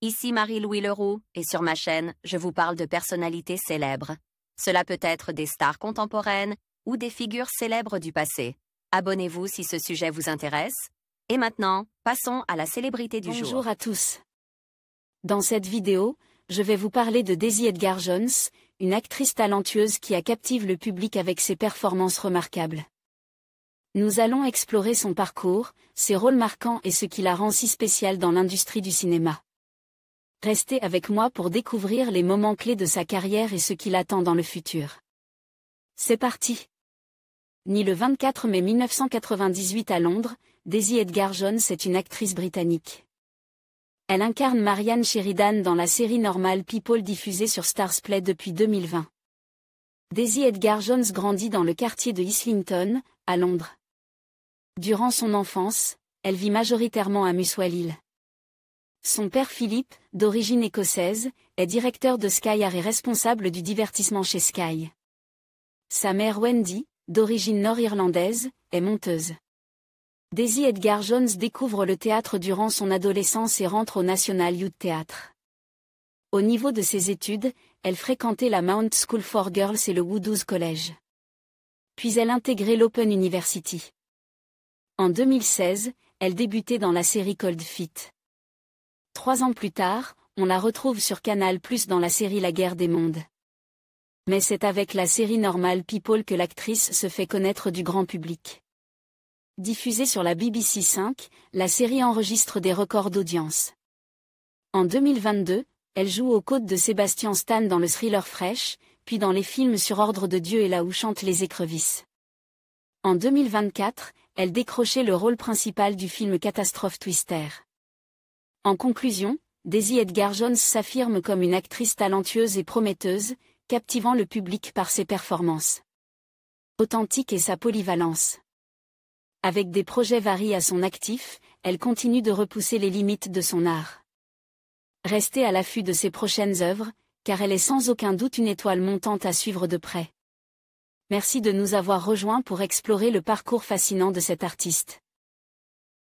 Ici Marie-Louis Leroux, et sur ma chaîne, je vous parle de personnalités célèbres. Cela peut être des stars contemporaines ou des figures célèbres du passé. Abonnez-vous si ce sujet vous intéresse. Et maintenant, passons à la célébrité du jour. Bonjour à tous. Dans cette vidéo, je vais vous parler de Daisy Edgar-Jones, une actrice talentueuse qui a captivé le public avec ses performances remarquables. Nous allons explorer son parcours, ses rôles marquants et ce qui la rend si spéciale dans l'industrie du cinéma. Restez avec moi pour découvrir les moments clés de sa carrière et ce qui l'attend dans le futur. C'est parti! Née le 24 mai 1998 à Londres, Daisy Edgar-Jones est une actrice britannique. Elle incarne Marianne Sheridan dans la série Normal People diffusée sur Starzplay depuis 2020. Daisy Edgar-Jones grandit dans le quartier de Islington, à Londres. Durant son enfance, elle vit majoritairement à Muswell Hill. Son père Philippe, d'origine écossaise, est directeur de Sky Art et responsable du divertissement chez Sky. Sa mère Wendy, d'origine nord-irlandaise, est monteuse. Daisy Edgar-Jones découvre le théâtre durant son adolescence et rentre au National Youth Theatre. Au niveau de ses études, elle fréquentait la Mount School for Girls et le Woodhouse College. Puis elle intégrait l'Open University. En 2016, elle débutait dans la série Cold Feet. 3 ans plus tard, on la retrouve sur Canal+ dans la série La Guerre des Mondes. Mais c'est avec la série Normal People que l'actrice se fait connaître du grand public. Diffusée sur la BBC 5, la série enregistre des records d'audience. En 2022, elle joue aux côtés de Sébastien Stan dans le thriller Fresh, puis dans les films Sur ordre de Dieu et Là où chantent les écrevisses. En 2024, elle décrochait le rôle principal du film Catastrophe Twister. En conclusion, Daisy Edgar-Jones s'affirme comme une actrice talentueuse et prometteuse, captivant le public par ses performances authentiques et sa polyvalence. Avec des projets variés à son actif, elle continue de repousser les limites de son art. Restez à l'affût de ses prochaines œuvres, car elle est sans aucun doute une étoile montante à suivre de près. Merci de nous avoir rejoints pour explorer le parcours fascinant de cette artiste.